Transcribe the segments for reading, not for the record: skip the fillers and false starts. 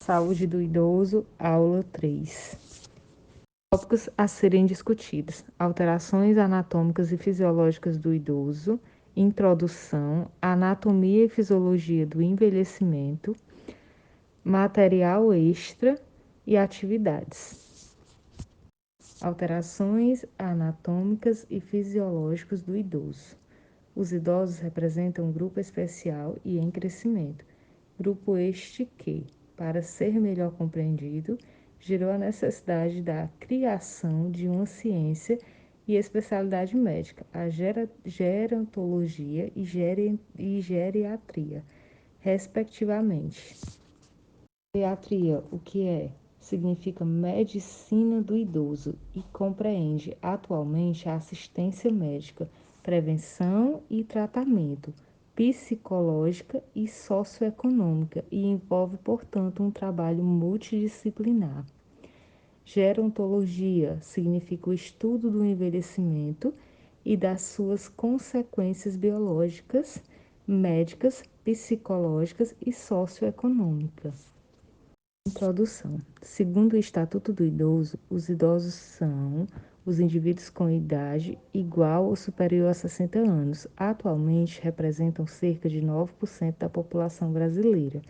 Saúde do idoso, aula 3. Tópicos a serem discutidos: alterações anatômicas e fisiológicas do idoso, introdução, anatomia e fisiologia do envelhecimento, material extra e atividades. Alterações anatômicas e fisiológicas do idoso. Os idosos representam um grupo especial e em crescimento. Grupo este que, para ser melhor compreendido, gerou a necessidade da criação de uma ciência e especialidade médica, a gerontologia e geriatria, respectivamente. Geriatria, o que é? Significa medicina do idoso e compreende atualmente a assistência médica, prevenção e tratamento, psicológica e socioeconômica e envolve, portanto, um trabalho multidisciplinar. Gerontologia significa o estudo do envelhecimento e das suas consequências biológicas, médicas, psicológicas e socioeconômicas. Introdução. Segundo o Estatuto do Idoso, os idosos são os indivíduos com idade igual ou superior a 60 anos. Atualmente representam cerca de 9% da população brasileira,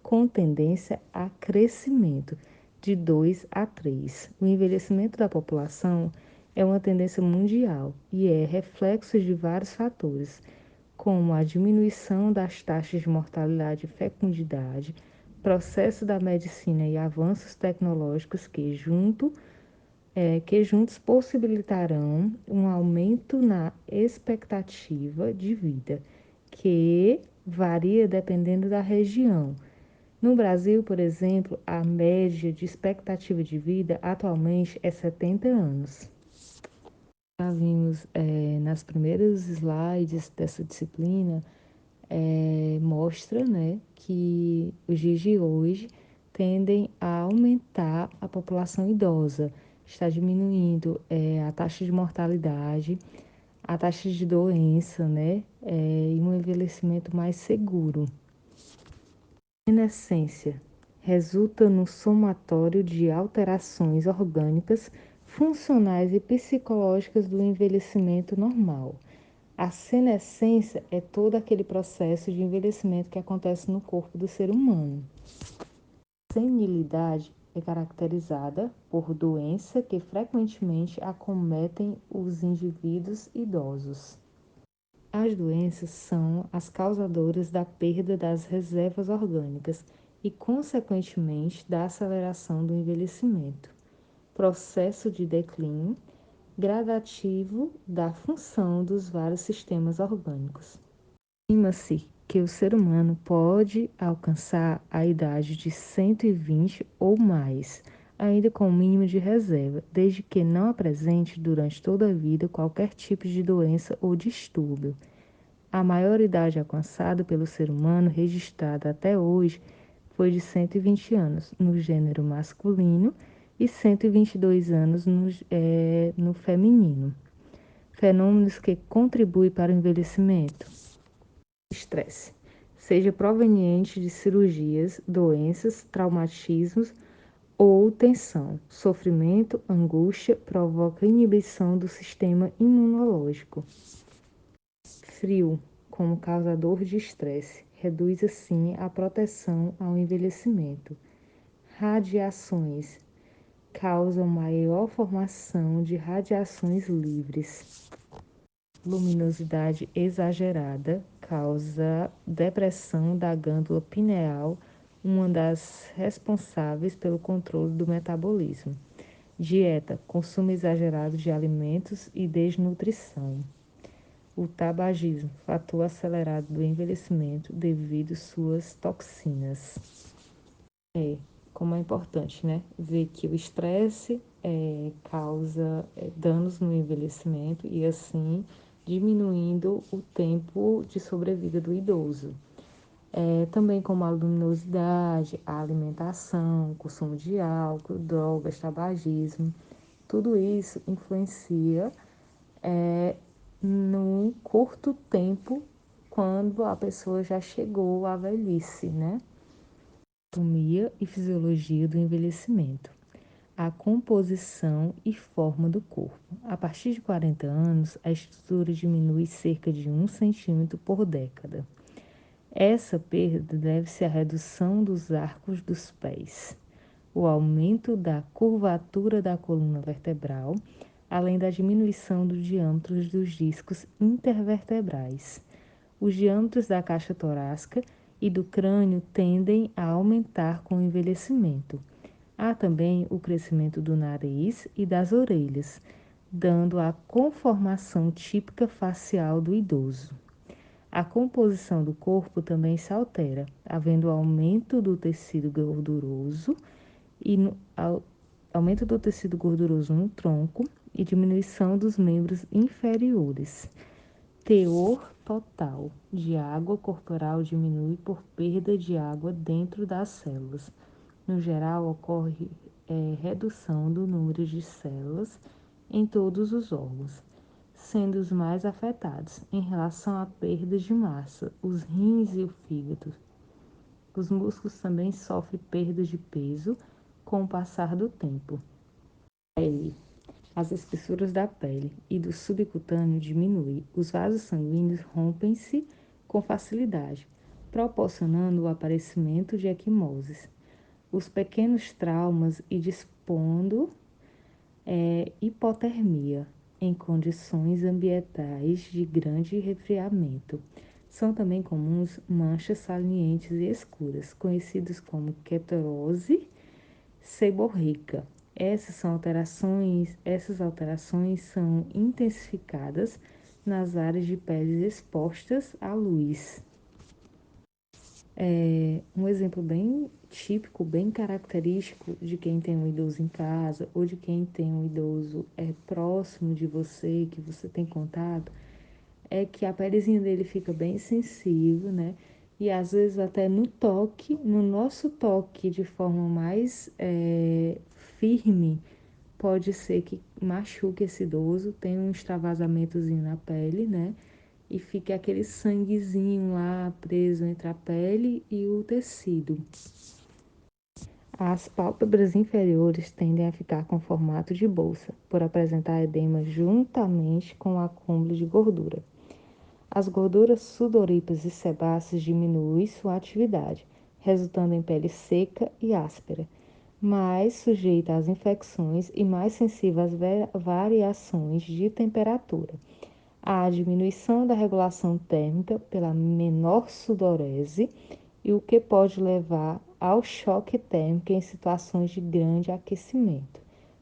com tendência a crescimento de 2 a 3. O envelhecimento da população é uma tendência mundial e é reflexo de vários fatores, como a diminuição das taxas de mortalidade e fecundidade, processo da medicina e avanços tecnológicos que juntos possibilitarão um aumento na expectativa de vida, que varia dependendo da região. No Brasil, por exemplo, a média de expectativa de vida atualmente é 70 anos. Já vimos nas primeiras slides dessa disciplina, mostra, né, que os dias de hoje tendem a aumentar a população idosa, está diminuindo a taxa de mortalidade, a taxa de doença, né, e um envelhecimento mais seguro. Senescência resulta no somatório de alterações orgânicas, funcionais e psicológicas do envelhecimento normal. A senescência é todo aquele processo de envelhecimento que acontece no corpo do ser humano. A senilidade é caracterizada por doença que frequentemente acometem os indivíduos idosos. As doenças são as causadoras da perda das reservas orgânicas e, consequentemente, da aceleração do envelhecimento. Processo de declínio gradativo da função dos vários sistemas orgânicos. Estima-se que o ser humano pode alcançar a idade de 120 ou mais, ainda com o mínimo de reserva, desde que não apresente durante toda a vida qualquer tipo de doença ou distúrbio. A maior idade alcançada pelo ser humano registrada até hoje foi de 120 anos no gênero masculino e 122 anos no feminino. Fenômenos que contribuem para o envelhecimento. Estresse, seja proveniente de cirurgias, doenças, traumatismos ou tensão. Sofrimento, angústia, provoca inibição do sistema imunológico. Frio, como causador de estresse, reduz assim a proteção ao envelhecimento. Radiações causam maior formação de radiações livres. Luminosidade exagerada causa depressão da glândula pineal, uma das responsáveis pelo controle do metabolismo. Dieta, consumo exagerado de alimentos e desnutrição. O tabagismo, fator acelerado do envelhecimento devido suas toxinas. Como é importante, né? Ver que o estresse causa danos no envelhecimento e assim diminuindo o tempo de sobrevida do idoso. Também como a luminosidade, a alimentação, consumo de álcool, drogas, tabagismo, tudo isso influencia num curto tempo quando a pessoa já chegou à velhice, né? anatomia e fisiologia do envelhecimento, a composição e forma do corpo. A partir de 40 anos, a estrutura diminui cerca de 1 cm por década. Essa perda deve-se à redução dos arcos dos pés, o aumento da curvatura da coluna vertebral, além da diminuição do diâmetro dos discos intervertebrais. Os diâmetros da caixa torácica e do crânio tendem a aumentar com o envelhecimento. Há também o crescimento do nariz e das orelhas, dando a conformação típica facial do idoso. A composição do corpo também se altera, havendo aumento do tecido gorduroso e aumento do tecido gorduroso no tronco e diminuição dos membros inferiores. Teor total de água corporal diminui por perda de água dentro das células. No geral, ocorre redução do número de células em todos os órgãos, sendo os mais afetados em relação à perda de massa, os rins e o fígado. Os músculos também sofrem perda de peso com o passar do tempo. Pele. As espessuras da pele e do subcutâneo diminuem. Os vasos sanguíneos rompem-se com facilidade, proporcionando o aparecimento de equimoses. Os pequenos traumas e dispondo hipotermia em condições ambientais de grande resfriamento. São também comuns manchas salientes e escuras, conhecidas como quetorose seborreica. Essas alterações são intensificadas nas áreas de pele expostas à luz. Um exemplo bem típico, bem característico de quem tem um idoso em casa ou de quem tem um idoso próximo de você, que você tem contato, é que a pelezinha dele fica bem sensível, né? E às vezes até no toque, no nosso toque de forma mais firme, pode ser que machuque esse idoso, tenha um extravasamentozinho na pele, né? E fique aquele sanguezinho lá preso entre a pele e o tecido. As pálpebras inferiores tendem a ficar com formato de bolsa, por apresentar edema juntamente com o acúmulo de gordura. As gorduras sudoríparas e sebáceas diminuem sua atividade, resultando em pele seca e áspera, mais sujeita às infecções e mais sensível às variações de temperatura. A diminuição da regulação térmica pela menor sudorese e o que pode levar ao choque térmico em situações de grande aquecimento.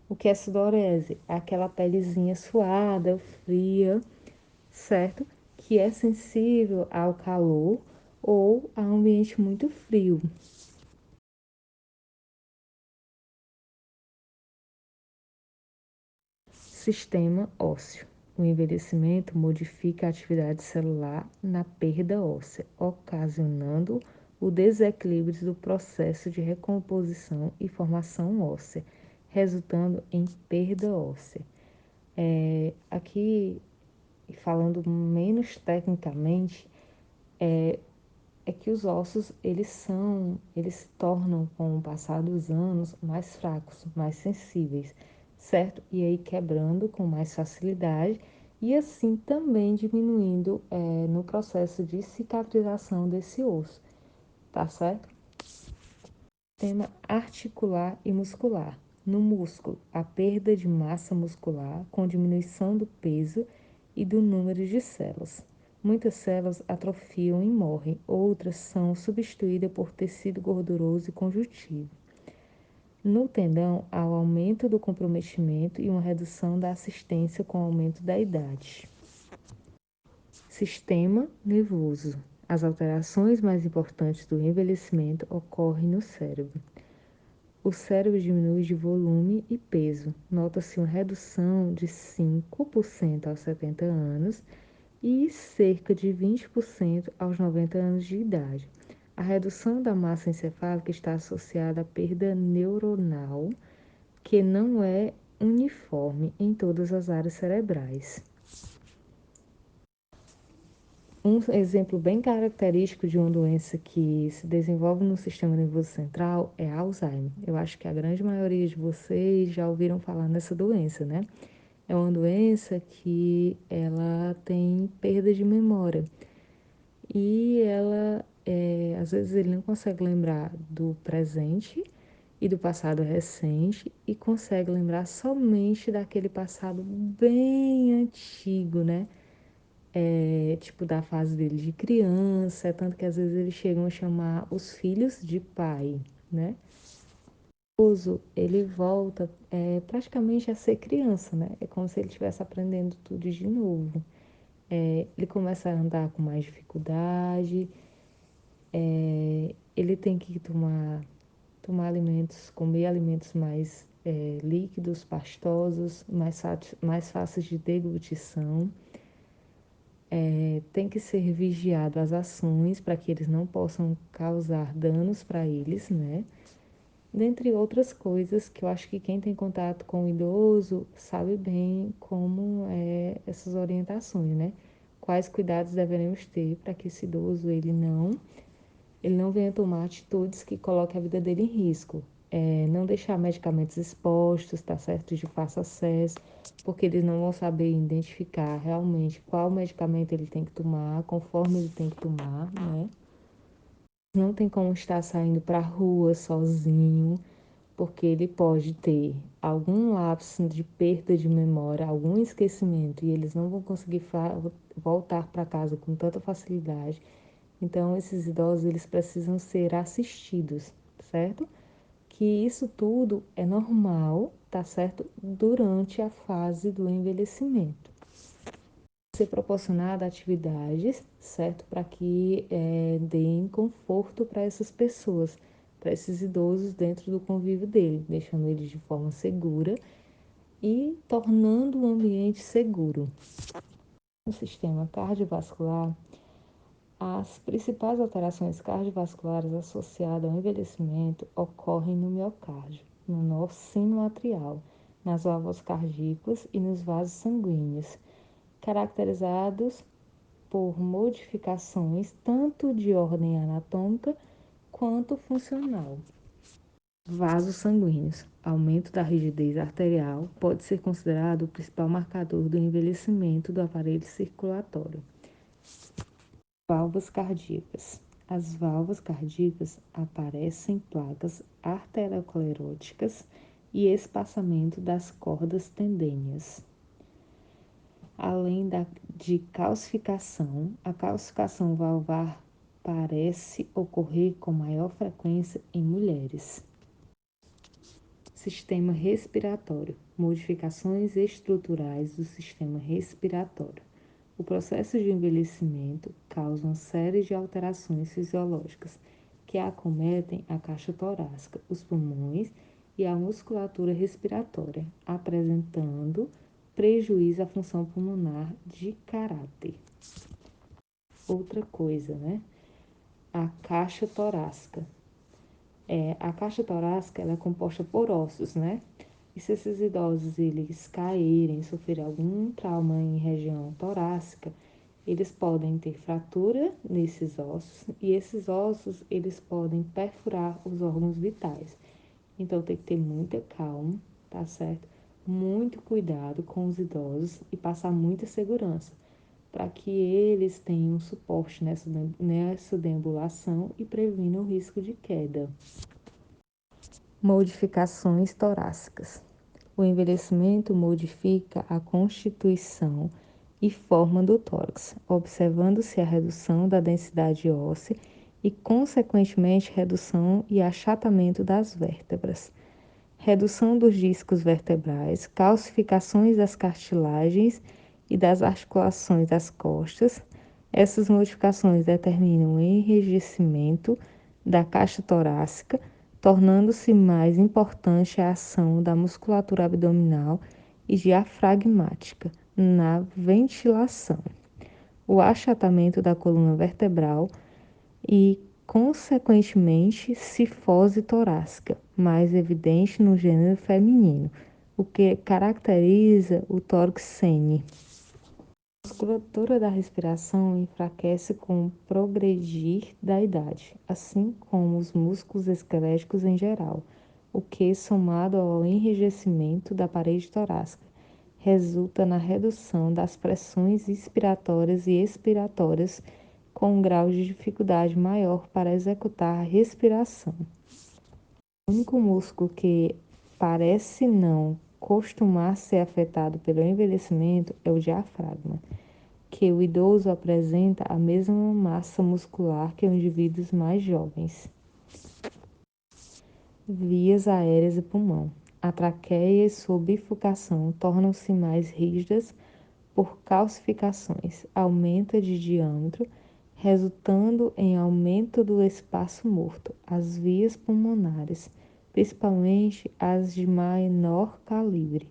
O que é sudorese? Aquela pelezinha suada, fria, certo? Que é sensível ao calor ou a ambiente muito frio. Sistema ósseo. O envelhecimento modifica a atividade celular na perda óssea, ocasionando o desequilíbrio do processo de recomposição e formação óssea, resultando em perda óssea. Aqui, falando menos tecnicamente, é que os ossos eles se tornam com o passar dos anos mais fracos, mais sensíveis, certo? E aí quebrando com mais facilidade e assim também diminuindo no processo de cicatrização desse osso, tá certo? Sistema articular e muscular. No músculo, a perda de massa muscular com diminuição do peso e do número de células. Muitas células atrofiam e morrem, outras são substituídas por tecido gorduroso e conjuntivo. No tendão, há o aumento do comprometimento e uma redução da assistência com o aumento da idade. Sistema nervoso. As alterações mais importantes do envelhecimento ocorrem no cérebro. O cérebro diminui de volume e peso. Nota-se uma redução de 5% aos 70 anos e cerca de 20% aos 90 anos de idade. A redução da massa encefálica está associada à perda neuronal, que não é uniforme em todas as áreas cerebrais. Um exemplo bem característico de uma doença que se desenvolve no sistema nervoso central é Alzheimer. Eu acho que a grande maioria de vocês já ouviram falar nessa doença, né? É uma doença que ela tem perda de memória e às vezes ele não consegue lembrar do presente e do passado recente e consegue lembrar somente daquele passado bem antigo, né? Tipo da fase dele de criança, tanto que às vezes eles chegam a chamar os filhos de pai, né? O idoso, ele volta praticamente a ser criança, né? É como se ele estivesse aprendendo tudo de novo. Ele começa a andar com mais dificuldade, ele tem que tomar alimentos, comer alimentos mais líquidos, pastosos, mais fáceis de deglutição. Tem que ser vigiado as ações para que eles não possam causar danos para eles, né? Dentre outras coisas que eu acho que quem tem contato com o idoso sabe bem como é essas orientações, né? Quais cuidados devemos ter para que esse idoso ele não venha tomar atitudes que coloquem a vida dele em risco. Não deixar medicamentos expostos, tá certo? De fácil acesso, porque eles não vão saber identificar realmente qual medicamento ele tem que tomar, conforme ele tem que tomar, né? Não tem como estar saindo para a rua sozinho, porque ele pode ter algum lapso de perda de memória, algum esquecimento, e eles não vão conseguir voltar para casa com tanta facilidade. Então, esses idosos, eles precisam ser assistidos, certo? Que isso tudo é normal, tá certo? Durante a fase do envelhecimento. Ser proporcionada atividades, certo? Para que deem conforto para essas pessoas, para esses idosos dentro do convívio dele, deixando eles de forma segura e tornando o ambiente seguro. No sistema cardiovascular, as principais alterações cardiovasculares associadas ao envelhecimento ocorrem no miocárdio, no nosso sino atrial, nas válvulas cardíacas e nos vasos sanguíneos, caracterizados por modificações tanto de ordem anatômica quanto funcional. Vasos sanguíneos. Aumento da rigidez arterial pode ser considerado o principal marcador do envelhecimento do aparelho circulatório. Válvulas cardíacas. As válvulas cardíacas aparecem placas arterioscleróticas e espaçamento das cordas tendêneas. Além de calcificação, a calcificação valvar parece ocorrer com maior frequência em mulheres. Sistema respiratório. Modificações estruturais do sistema respiratório. O processo de envelhecimento causa uma série de alterações fisiológicas que acometem a caixa torácica, os pulmões e a musculatura respiratória, apresentando prejuízo à função pulmonar de caráter. Outra coisa, né? A caixa torácica. A caixa torácica ela é composta por ossos, né? E se esses idosos eles caírem, sofrerem algum trauma em região torácica, eles podem ter fratura nesses ossos e esses ossos eles podem perfurar os órgãos vitais. Então tem que ter muita calma, tá certo? Muito cuidado com os idosos e passar muita segurança para que eles tenham suporte nessa deambulação e previnam o risco de queda. Modificações torácicas. O envelhecimento modifica a constituição e forma do tórax, observando-se a redução da densidade óssea e, consequentemente, redução e achatamento das vértebras, redução dos discos vertebrais, calcificações das cartilagens e das articulações das costas. Essas modificações determinam o enrijecimento da caixa torácica, tornando-se mais importante a ação da musculatura abdominal e diafragmática na ventilação, o achatamento da coluna vertebral e, consequentemente, cifose torácica, mais evidente no gênero feminino, o que caracteriza o tórax sene. musculatura da respiração enfraquece com o progredir da idade, assim como os músculos esqueléticos em geral, o que, somado ao enrijecimento da parede torácica, resulta na redução das pressões inspiratórias e expiratórias, com um grau de dificuldade maior para executar a respiração. O único músculo que parece não costumar ser afetado pelo envelhecimento é o diafragma, que o idoso apresenta a mesma massa muscular que os indivíduos mais jovens. Vias aéreas e pulmão. A traqueia e sua bifurcação tornam-se mais rígidas por calcificações, aumenta de diâmetro, resultando em aumento do espaço morto. As vias pulmonares, principalmente as de menor calibre,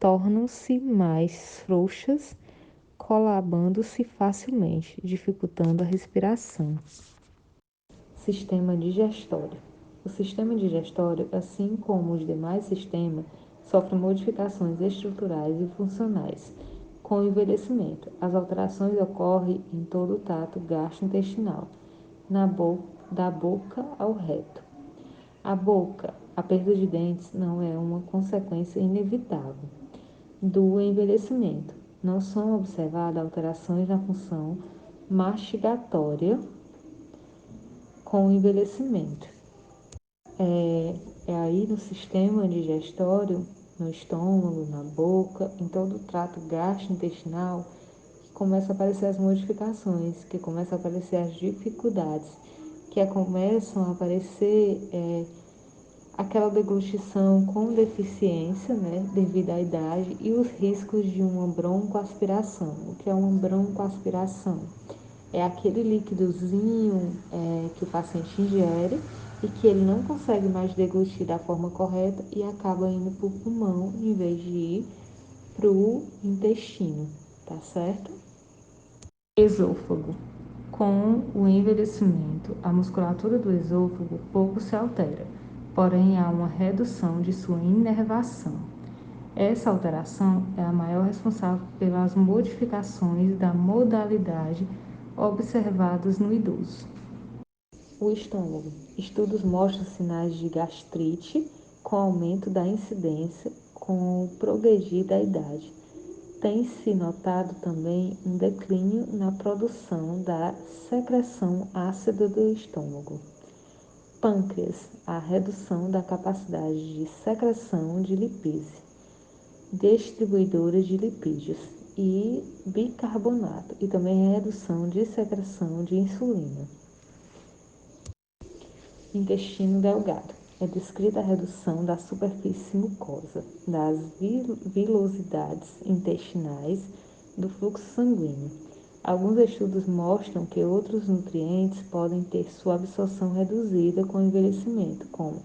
tornam-se mais frouxas, colabando-se facilmente, dificultando a respiração. Sistema digestório. O sistema digestório, assim como os demais sistemas, sofre modificações estruturais e funcionais. Com o envelhecimento, as alterações ocorrem em todo o trato gastrointestinal, da boca ao reto. A boca, a perda de dentes não é uma consequência inevitável do envelhecimento. Não são observadas alterações na função mastigatória com o envelhecimento. É aí no sistema digestório, no estômago, na boca, em todo o trato gastrointestinal, que começam a aparecer as modificações, que começam a aparecer as dificuldades, que começam a aparecer aquela deglutição com deficiência, né, devido à idade, e os riscos de uma broncoaspiração. O que é uma broncoaspiração? É aquele líquidozinho que o paciente ingere e que ele não consegue mais deglutir da forma correta e acaba indo para o pulmão em vez de ir para o intestino, tá certo? Esôfago. Com o envelhecimento, a musculatura do esôfago pouco se altera, porém há uma redução de sua inervação. Essa alteração é a maior responsável pelas modificações da modalidade observadas no idoso. O estômago. Estudos mostram sinais de gastrite com aumento da incidência com o progredir da idade. Tem-se notado também um declínio na produção da secreção ácida do estômago. Pâncreas, a redução da capacidade de secreção de lipase, distribuidores de lipídios e bicarbonato, e também a redução de secreção de insulina. Intestino delgado. É descrita a redução da superfície mucosa, das vilosidades intestinais, do fluxo sanguíneo. Alguns estudos mostram que outros nutrientes podem ter sua absorção reduzida com o envelhecimento, como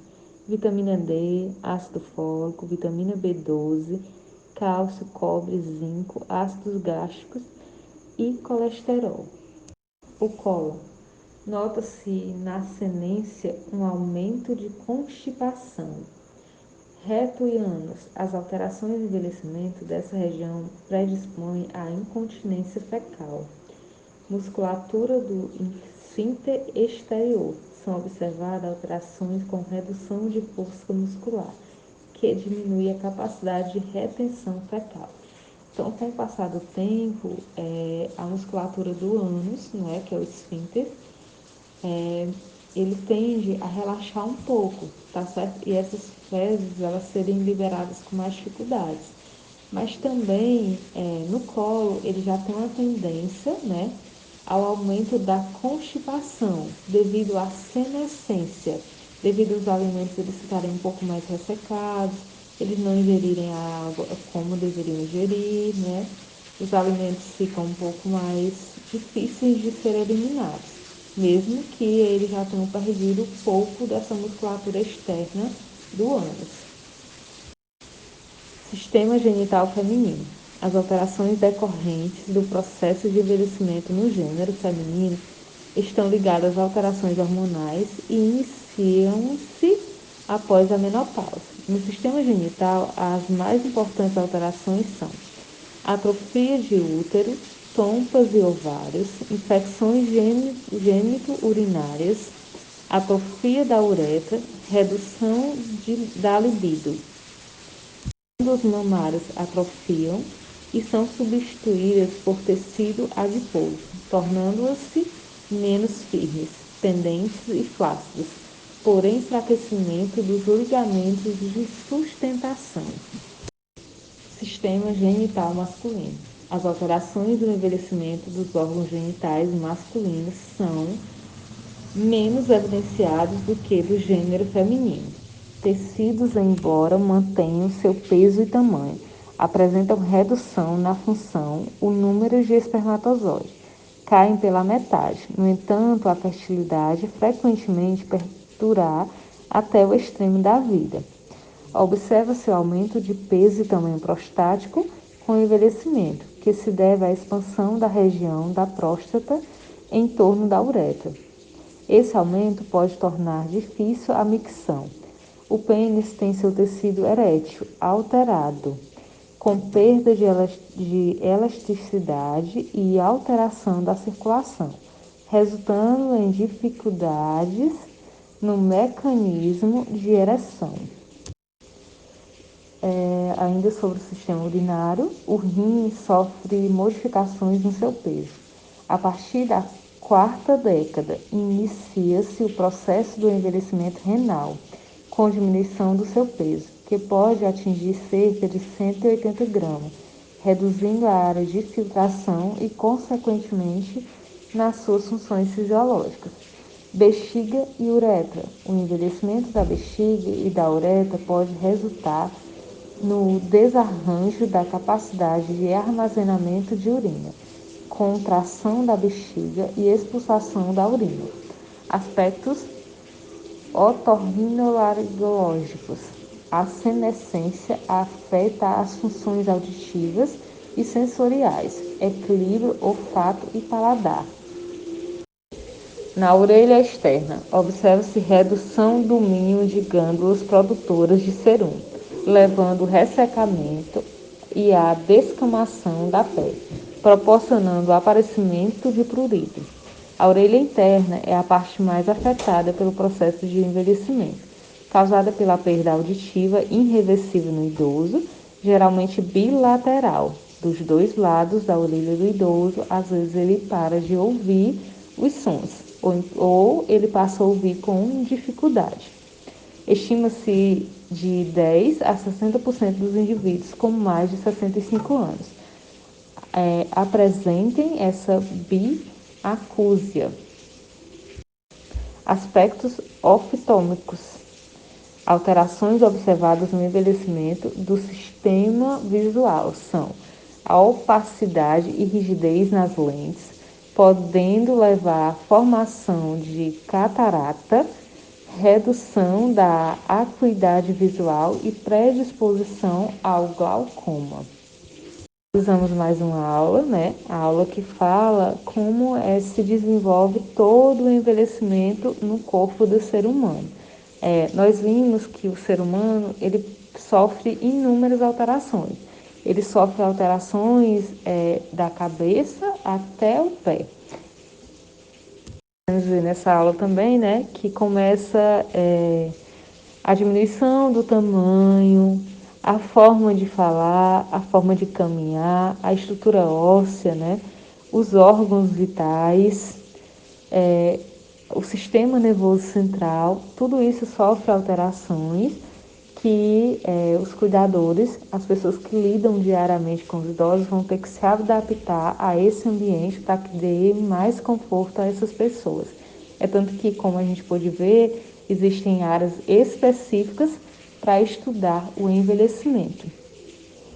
vitamina D, ácido fólico, vitamina B12, cálcio, cobre, zinco, ácidos gástricos e colesterol. O cólon. Nota-se na senescência um aumento de constipação. Reto e ânus. As alterações de envelhecimento dessa região predispõem à incontinência fecal. Musculatura do esfíncter exterior. São observadas alterações com redução de força muscular, que diminui a capacidade de retenção fecal. Então, com o passar do tempo, a musculatura do ânus, né, que é o esfíncter, ele tende a relaxar um pouco, tá certo? E essas fezes, elas serem liberadas com mais dificuldades. Mas também, no colo, ele já tem uma tendência, né, ao aumento da constipação, devido à senescência, devido aos alimentos eles ficarem um pouco mais ressecados, eles não ingerirem a água como deveriam ingerir, né? Os alimentos ficam um pouco mais difíceis de ser eliminados, mesmo que eles já tenham perdido um pouco dessa musculatura externa do ânus. Sistema genital feminino. As alterações decorrentes do processo de envelhecimento no gênero feminino estão ligadas a alterações hormonais e iniciam-se após a menopausa. No sistema genital, as mais importantes alterações são atrofia de útero, trompas e ovários, infecções gênito-urinárias, atrofia da uretra, redução da libido. Os mamários atrofiam e são substituídas por tecido adiposo, tornando-se menos firmes, pendentes e flácidos, por enfraquecimento dos ligamentos de sustentação. Sistema genital masculino. As alterações do envelhecimento dos órgãos genitais masculinos são menos evidenciados do que do gênero feminino. Tecidos, embora mantenham seu peso e tamanho, apresentam redução na função, o número de espermatozoides caem pela metade. No entanto, a fertilidade frequentemente perdurar até o extremo da vida. Observa-se o aumento de peso e tamanho prostático com o envelhecimento, que se deve à expansão da região da próstata em torno da uretra. Esse aumento pode tornar difícil a micção. O pênis tem seu tecido erétil alterado, com perda de elasticidade e alteração da circulação, resultando em dificuldades no mecanismo de ereção. Ainda sobre o sistema urinário, o rim sofre modificações no seu peso. A partir da quarta década, inicia-se o processo do envelhecimento renal, com diminuição do seu peso, que pode atingir cerca de 180 gramas, reduzindo a área de filtração e, consequentemente, nas suas funções fisiológicas. Bexiga e uretra. O envelhecimento da bexiga e da uretra pode resultar no desarranjo da capacidade de armazenamento de urina, contração da bexiga e expulsação da urina. Aspectos otorrinolaringológicos. A senescência afeta as funções auditivas e sensoriais, equilíbrio, olfato e paladar. Na orelha externa, observa-se redução do mínimo de glândulas produtoras de cerume, levando ao ressecamento e à descamação da pele, proporcionando o aparecimento de prurido. A orelha interna é a parte mais afetada pelo processo de envelhecimento, causada pela perda auditiva irreversível no idoso, geralmente bilateral, dos dois lados da orelha do idoso. Às vezes ele para de ouvir os sons, ou ele passa a ouvir com dificuldade. Estima-se de 10 a 60% dos indivíduos com mais de 65 anos apresentem essa biacúsia. Aspectos oftálmicos. Alterações observadas no envelhecimento do sistema visual são a opacidade e rigidez nas lentes, podendo levar à formação de catarata, redução da acuidade visual e predisposição ao glaucoma. Usamos mais uma aula, A aula que fala como se desenvolve todo o envelhecimento no corpo do ser humano. Nós vimos que o ser humano ele sofre inúmeras alterações. Ele sofre alterações da cabeça até o pé. Vamos ver nessa aula também, que começa a diminuição do tamanho, a forma de falar, a forma de caminhar, a estrutura óssea, os órgãos vitais, o sistema nervoso central, tudo isso sofre alterações que os cuidadores, as pessoas que lidam diariamente com os idosos, vão ter que se adaptar a esse ambiente para que dê mais conforto a essas pessoas. É tanto que, como a gente pode ver, existem áreas específicas para estudar o envelhecimento.